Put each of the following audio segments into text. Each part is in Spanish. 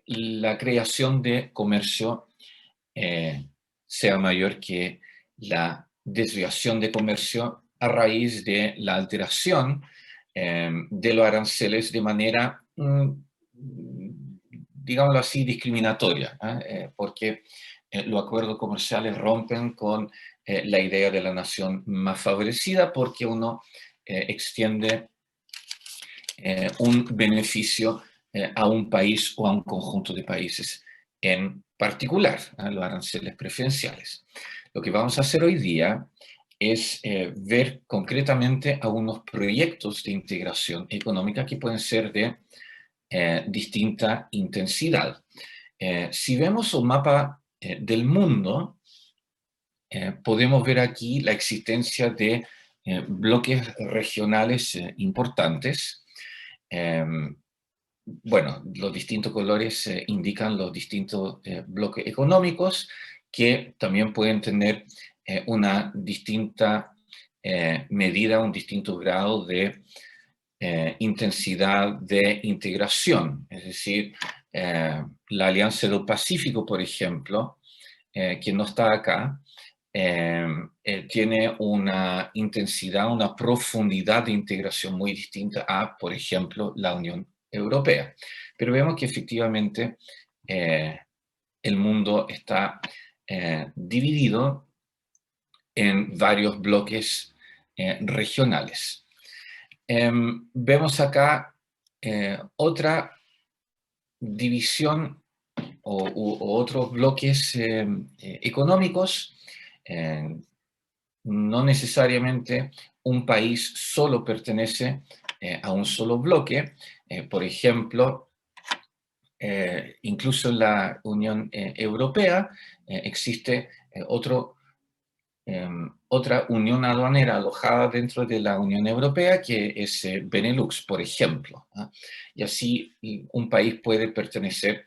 la creación de comercio sea mayor que la desviación de comercio a raíz de la alteración de los aranceles de manera, digámoslo así, discriminatoria, porque los acuerdos comerciales rompen con la idea de la nación más favorecida porque uno extiende un beneficio a un país o a un conjunto de países en particular, los aranceles preferenciales. Lo que vamos a hacer hoy día es ver concretamente algunos proyectos de integración económica que pueden ser de distinta intensidad. Si vemos un mapa del mundo, podemos ver aquí la existencia de bloques regionales importantes. Bueno, los distintos colores indican los distintos bloques económicos que también pueden tener una distinta medida, un distinto grado de intensidad de integración. Es decir, la Alianza del Pacífico, por ejemplo, que no está acá, tiene una intensidad, una profundidad de integración muy distinta a, por ejemplo, la Unión Europea. Pero vemos que efectivamente el mundo está dividido en varios bloques regionales. Vemos acá otra división o otros bloques económicos. No necesariamente un país solo pertenece a un solo bloque. Por ejemplo, incluso en la Unión Europea existe otra unión aduanera alojada dentro de la Unión Europea, que es Benelux, por ejemplo. Y así un país puede pertenecer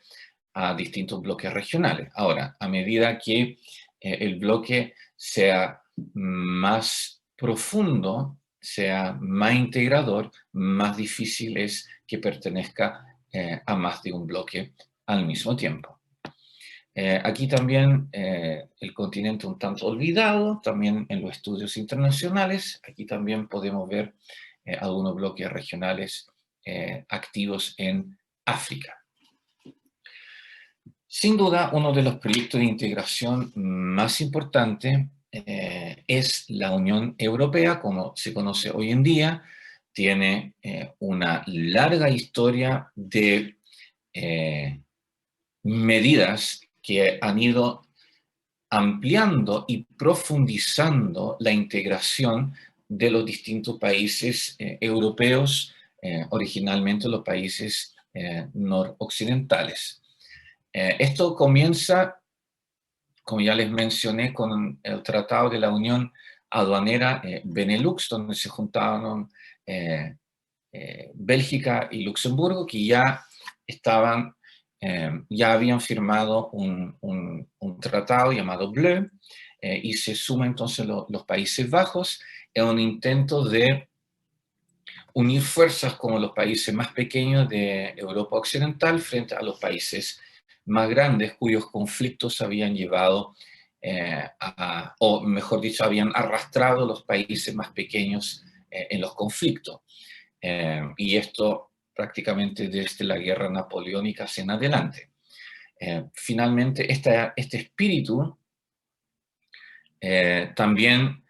a distintos bloques regionales. Ahora, a medida que el bloque sea más profundo, sea más integrador, más difícil es que pertenezca a más de un bloque al mismo tiempo. Aquí también el continente un tanto olvidado, también en los estudios internacionales. Aquí también podemos ver algunos bloques regionales activos en África. Sin duda, uno de los proyectos de integración más importantes es la Unión Europea, como se conoce hoy en día. Tiene una larga historia de medidas que han ido ampliando y profundizando la integración de los distintos países europeos, originalmente los países noroccidentales. Esto comienza, como ya les mencioné, con el Tratado de la Unión Aduanera Benelux, donde se juntaron Bélgica y Luxemburgo, que ya habían firmado un tratado llamado Bleu, y se suman entonces los Países Bajos en un intento de unir fuerzas como los países más pequeños de Europa Occidental frente a los países más grandes cuyos conflictos habían llevado o mejor dicho, habían arrastrado a los países más pequeños en los conflictos. Y esto prácticamente desde la guerra napoleónica en adelante. Finalmente, este espíritu también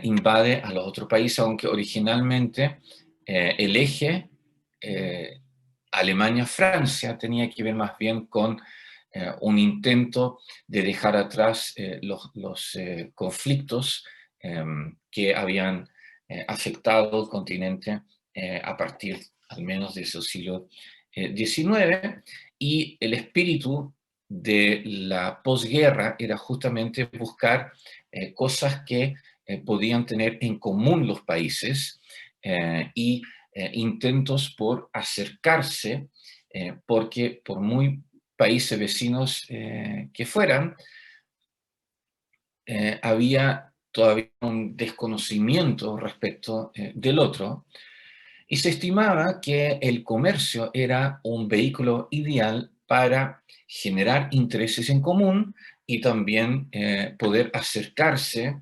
invade a los otros países, aunque originalmente el eje Alemania-Francia tenía que ver más bien con un intento de dejar atrás los conflictos que habían afectado el continente a partir al menos de ese siglo XIX, y el espíritu de la posguerra era justamente buscar cosas que podían tener en común los países y intentos por acercarse, porque por muy países vecinos que fueran, había todavía un desconocimiento respecto del otro, y se estimaba que el comercio era un vehículo ideal para generar intereses en común y también poder acercarse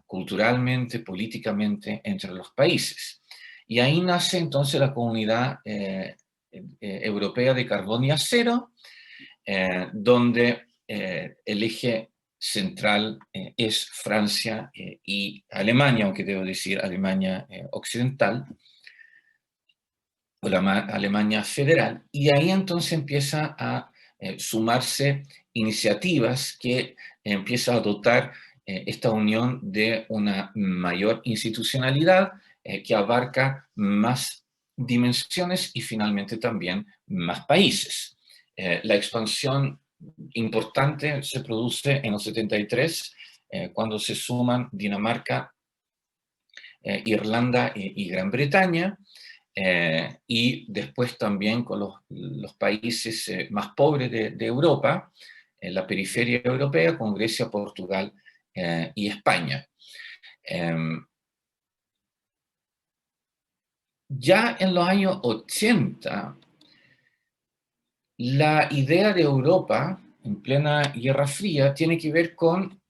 culturalmente, políticamente entre los países. Y ahí nace entonces la Comunidad Europea de Carbón y Acero, donde el eje central es Francia y Alemania, aunque debo decir Alemania occidental, o la Alemania federal, y ahí entonces empieza a sumarse iniciativas que empieza a dotar esta unión de una mayor institucionalidad que abarca más dimensiones y finalmente también más países. La expansión importante se produce en los 73, cuando se suman Dinamarca, Irlanda y Gran Bretaña, y después también con los países más pobres de Europa, en la periferia europea, con Grecia, Portugal y España. Ya en los años 80, la idea de Europa, en plena Guerra Fría, tiene que ver con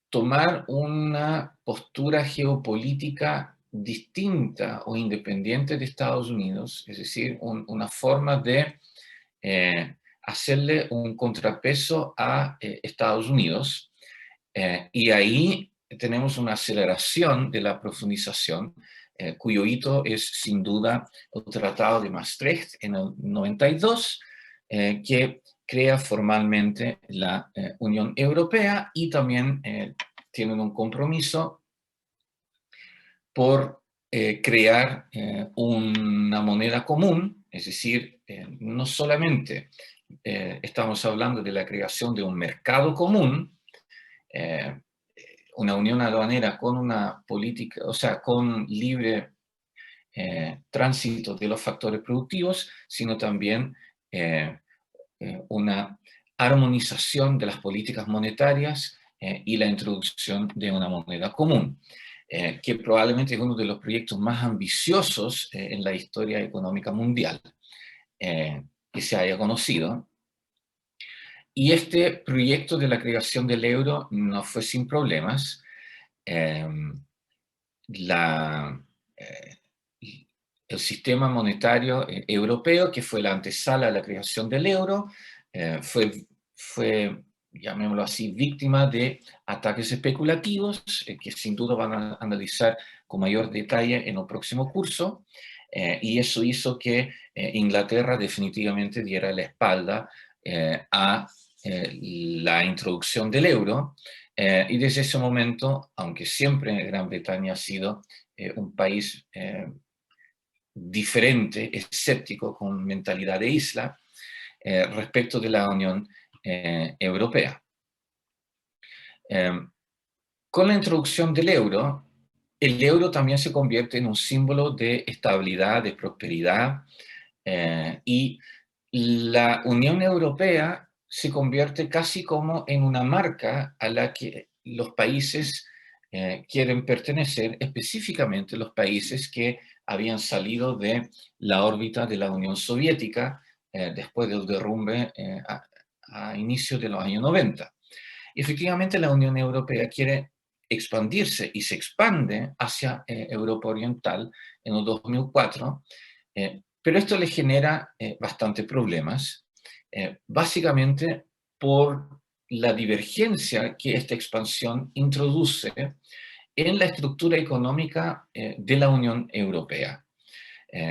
tomar una postura geopolítica distinta o independiente de Estados Unidos, es decir, una forma de hacerle un contrapeso a Estados Unidos. Y ahí tenemos una aceleración de la profundización, cuyo hito es sin duda el Tratado de Maastricht en el 92, que crea formalmente la Unión Europea y también tienen un compromiso por crear una moneda común, es decir, no solamente estamos hablando de la creación de un mercado común, eh, una unión aduanera con una política, o sea, con libre tránsito de los factores productivos, sino también una armonización de las políticas monetarias y la introducción de una moneda común, que probablemente es uno de los proyectos más ambiciosos en la historia económica mundial que se haya conocido. Y este proyecto de la creación del euro no fue sin problemas. Eh, la, eh, el sistema monetario europeo, que fue la antesala de la creación del euro, fue, llamémoslo así, víctima de ataques especulativos, que sin duda van a analizar con mayor detalle en el próximo curso, y eso hizo que Inglaterra definitivamente diera la espalda a la introducción del euro, y desde ese momento, aunque siempre Gran Bretaña ha sido un país diferente, escéptico, con mentalidad de isla, respecto de la Unión Europea. Con la introducción del euro, el euro también se convierte en un símbolo de estabilidad, de prosperidad, y la Unión Europea se convierte casi como en una marca a la que los países quieren pertenecer, específicamente los países que habían salido de la órbita de la Unión Soviética después del derrumbe a inicios de los años 90. Y efectivamente la Unión Europea quiere expandirse y se expande hacia Europa Oriental en el 2004, pero esto le genera bastantes problemas, básicamente por la divergencia que esta expansión introduce en la estructura económica de la Unión Europea.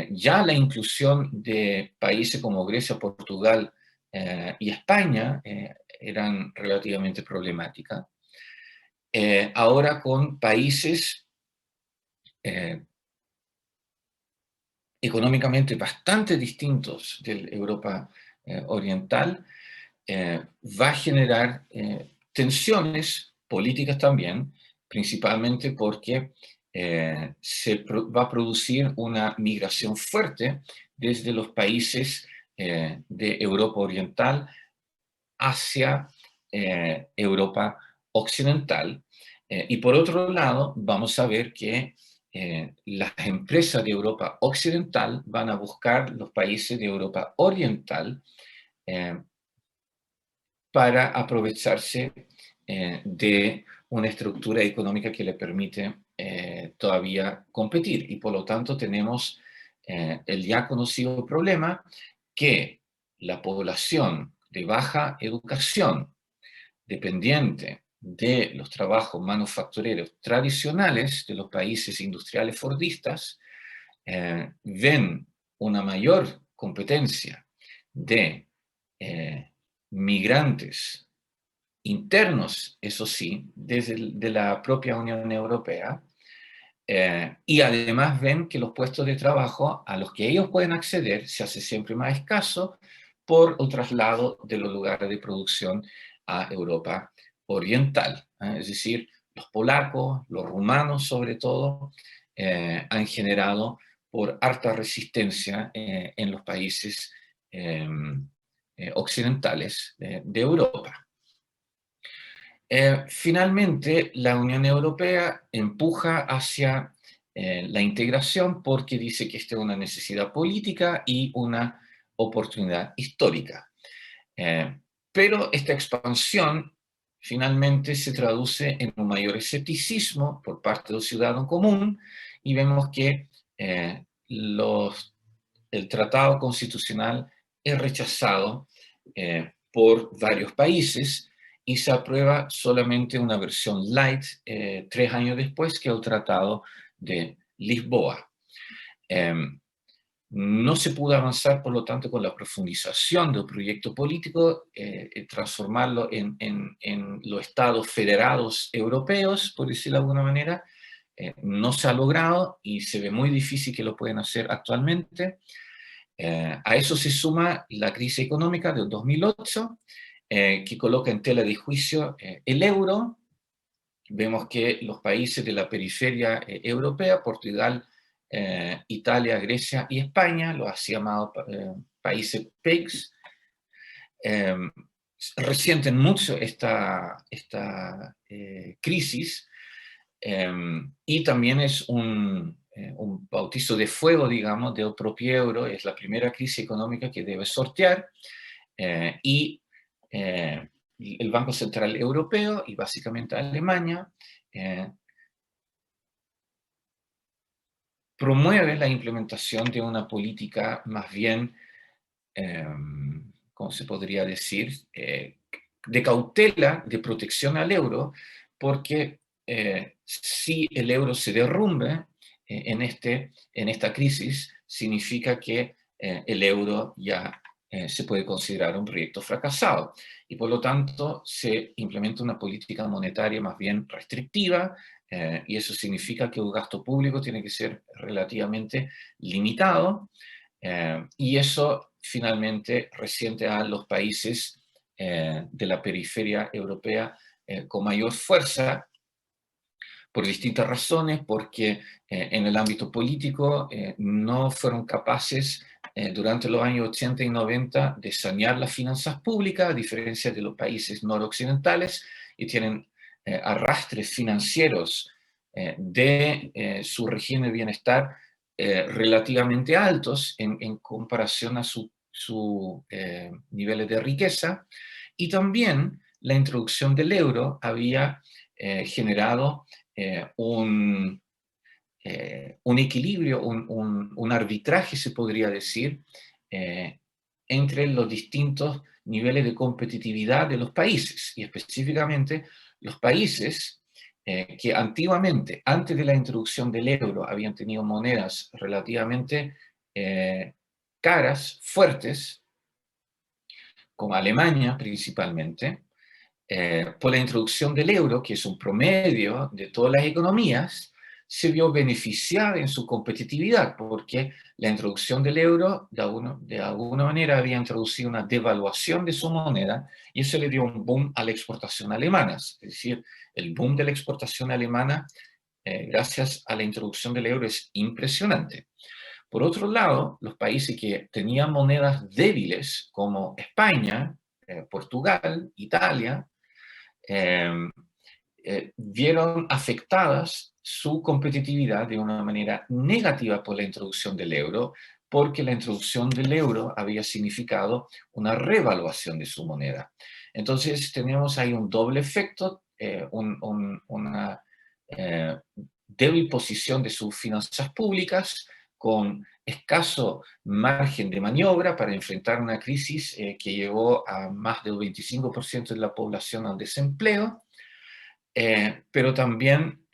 Ya la inclusión de países como Grecia, Portugal y España eran relativamente problemáticas. Ahora con países económicamente bastante distintos de Europa Oriental, va a generar tensiones políticas también, principalmente porque va a producir una migración fuerte desde los países de Europa Oriental hacia Europa Occidental. Y por otro lado, vamos a ver que las empresas de Europa Occidental van a buscar los países de Europa Oriental eh, para aprovecharse de una estructura económica que le permite todavía competir. Y por lo tanto tenemos el ya conocido problema que la población de baja educación, dependiente de los trabajos manufactureros tradicionales de los países industriales fordistas, ven una mayor competencia de migrantes internos, eso sí, de la propia Unión Europea, y además ven que los puestos de trabajo a los que ellos pueden acceder se hace siempre más escaso por el traslado de los lugares de producción a Europa Oriental. Es decir, los polacos, los rumanos sobre todo, han generado por harta resistencia en los países occidentales de Europa. Finalmente, la Unión Europea empuja hacia la integración porque dice que esta es una necesidad política y una oportunidad histórica. Pero esta expansión finalmente se traduce en un mayor escepticismo por parte del ciudadano común y vemos que el tratado constitucional es rechazado por varios países y se aprueba solamente una versión light 3 años después, que es el Tratado de Lisboa. No se pudo avanzar, por lo tanto, con la profundización del proyecto político, transformarlo en los estados federados europeos, por decirlo de alguna manera. No se ha logrado y se ve muy difícil que lo puedan hacer actualmente. A eso se suma la crisis económica del 2008, que coloca en tela de juicio el euro. Vemos que los países de la periferia europea, Portugal, Italia, Grecia y España, los así llamados países PEGs, resienten mucho esta crisis, y también es un bautizo de fuego, digamos, del propio euro. Es la primera crisis económica que debe sortear, y el Banco Central Europeo y básicamente Alemania promueve la implementación de una política más bien, ¿cómo se podría decir?, de cautela, de protección al euro, porque si el euro se derrumbe en esta crisis, significa que el euro ya se puede considerar un proyecto fracasado. Y por lo tanto se implementa una política monetaria más bien restrictiva, y eso significa que el gasto público tiene que ser relativamente limitado, y eso finalmente resiente a los países de la periferia europea con mayor fuerza, por distintas razones, porque en el ámbito político no fueron capaces durante los años 80 y 90 de sanear las finanzas públicas, a diferencia de los países noroccidentales, y tienen arrastres financieros de su régimen de bienestar relativamente altos en comparación a sus niveles de riqueza. Y también la introducción del euro había generado un equilibrio, un arbitraje, se podría decir, entre los distintos niveles de competitividad de los países, y específicamente los países que antiguamente, antes de la introducción del euro, habían tenido monedas relativamente caras, fuertes, como Alemania principalmente. Por la introducción del euro, que es un promedio de todas las economías, se vio beneficiada en su competitividad, porque la introducción del euro de alguna manera había introducido una devaluación de su moneda, y eso le dio un boom a la exportación alemana. Es decir, el boom de la exportación alemana, gracias a la introducción del euro, es impresionante. Por otro lado, los países que tenían monedas débiles, como España, Portugal, Italia, vieron afectadas su competitividad de una manera negativa por la introducción del euro, porque la introducción del euro había significado una revaluación de su moneda. Entonces tenemos ahí un doble efecto, una débil posición de sus finanzas públicas, con escaso margen de maniobra para enfrentar una crisis que llevó a más del 25% de la población al desempleo, pero también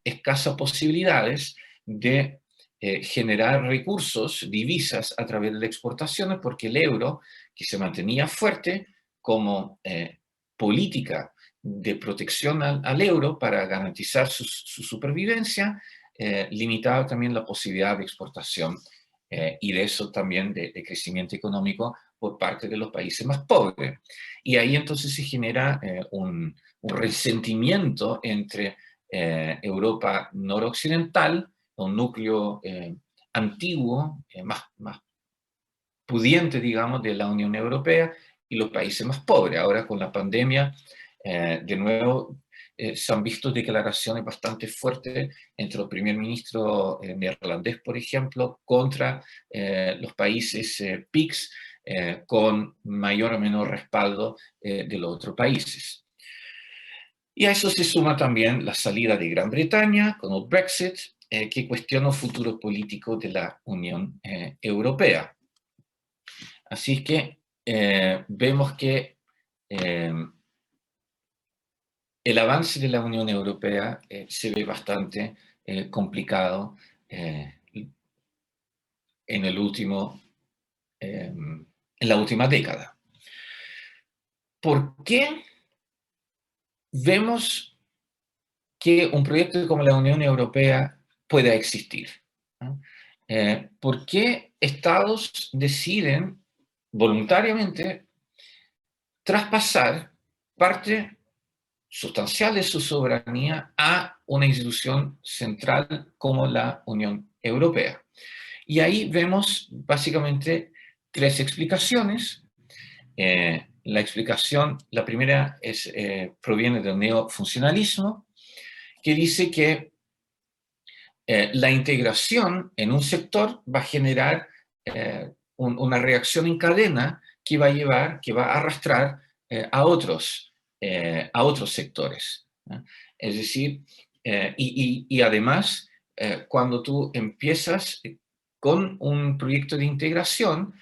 escasas posibilidades de generar recursos, divisas, a través de exportaciones, porque el euro, que se mantenía fuerte como política de protección al euro para garantizar su supervivencia, limitaba también la posibilidad de exportación y de eso también de crecimiento económico por parte de los países más pobres. Y ahí entonces se genera un resentimiento entre Europa noroccidental, un núcleo antiguo, más pudiente, digamos, de la Unión Europea, y los países más pobres. Ahora con la pandemia, de nuevo, se han visto declaraciones bastante fuertes entre el primer ministro neerlandés, por ejemplo, contra los países PIGS, con mayor o menor respaldo de los otros países. Y a eso se suma también la salida de Gran Bretaña con el Brexit, que cuestiona el futuro político de la Unión Europea. Así es que vemos que el avance de la Unión Europea se ve bastante complicado en la última década. ¿Por qué vemos que un proyecto como la Unión Europea pueda existir? ¿No? ¿Por qué estados deciden voluntariamente traspasar parte sustancial de su soberanía a una institución central como la Unión Europea? Y ahí vemos básicamente tres explicaciones. La primera proviene del neofuncionalismo, que dice que la integración en un sector va a generar una reacción en cadena que va a arrastrar a otros sectores, ¿no? Es decir, y además, cuando tú empiezas con un proyecto de integración,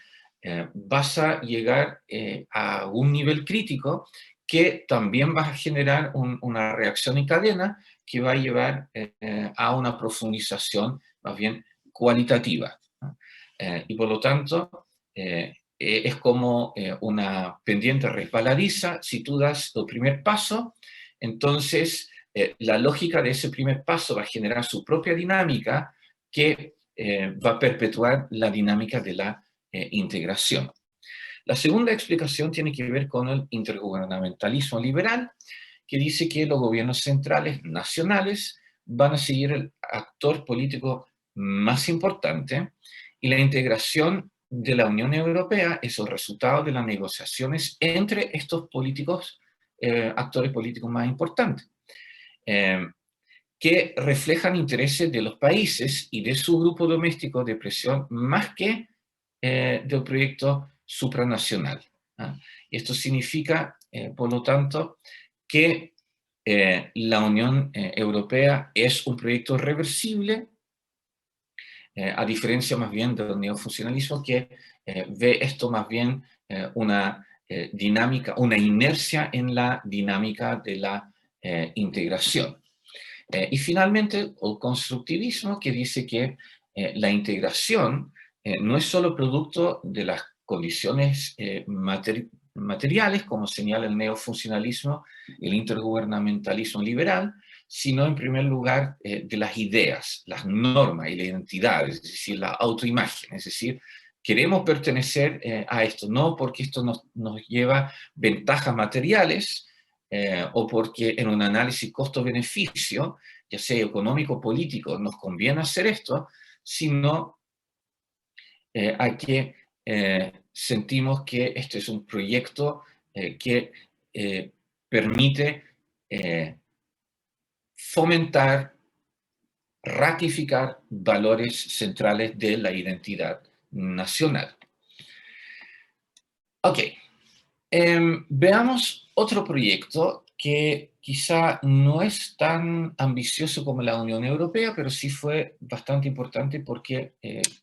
vas a llegar a un nivel crítico que también va a generar una reacción en cadena que va a llevar a una profundización más bien cualitativa, ¿no? Y por lo tanto, es como una pendiente resbaladiza. Si tú das el primer paso, entonces la lógica de ese primer paso va a generar su propia dinámica que va a perpetuar la dinámica de la integración. La segunda explicación tiene que ver con el intergubernamentalismo liberal, que dice que los gobiernos centrales nacionales van a seguir el actor político más importante y la integración de la Unión Europea es el resultado de las negociaciones entre estos actores políticos más importantes, que reflejan intereses de los países y de su grupo doméstico de presión más que del proyecto supranacional, ¿ah? Y esto significa, por lo tanto, que la Unión Europea es un proyecto reversible, a diferencia más bien del neofuncionalismo, que ve esto más bien una dinámica, una inercia en la dinámica de la integración. Y finalmente, el constructivismo, que dice que la integración no es solo producto de las condiciones materiales, como señala el neofuncionalismo, el intergubernamentalismo liberal, sino en primer lugar de las ideas, las normas y la identidad, es decir, la autoimagen. Es decir, queremos pertenecer a esto, no porque esto nos lleva ventajas materiales, o porque en un análisis costo-beneficio, ya sea económico o político, nos conviene hacer esto, sino a que sentimos que este es un proyecto que permite fomentar, ratificar valores centrales de la identidad nacional. Ok, veamos otro proyecto que quizá no es tan ambicioso como la Unión Europea, pero sí fue bastante importante porque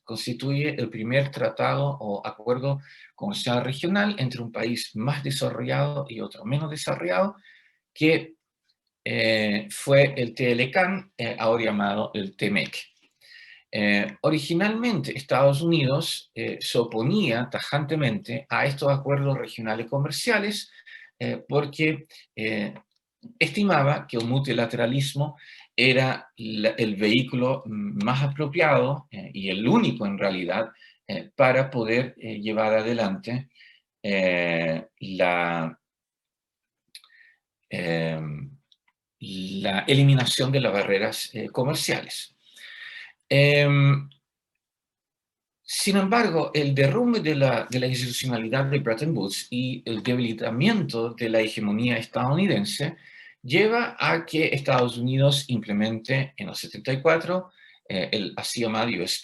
constituye el primer tratado o acuerdo comercial regional entre un país más desarrollado y otro menos desarrollado, que fue el TLCAN, ahora llamado el TEMEC. Originalmente Estados Unidos se oponía tajantemente a estos acuerdos regionales comerciales porque estimaba que un multilateralismo era el vehículo más apropiado y el único en realidad para poder llevar adelante la, eh, la eliminación de las barreras comerciales. Sin embargo, el derrumbe de la institucionalidad de Bretton Woods y el debilitamiento de la hegemonía estadounidense lleva a que Estados Unidos implemente en los 74 el así llamado US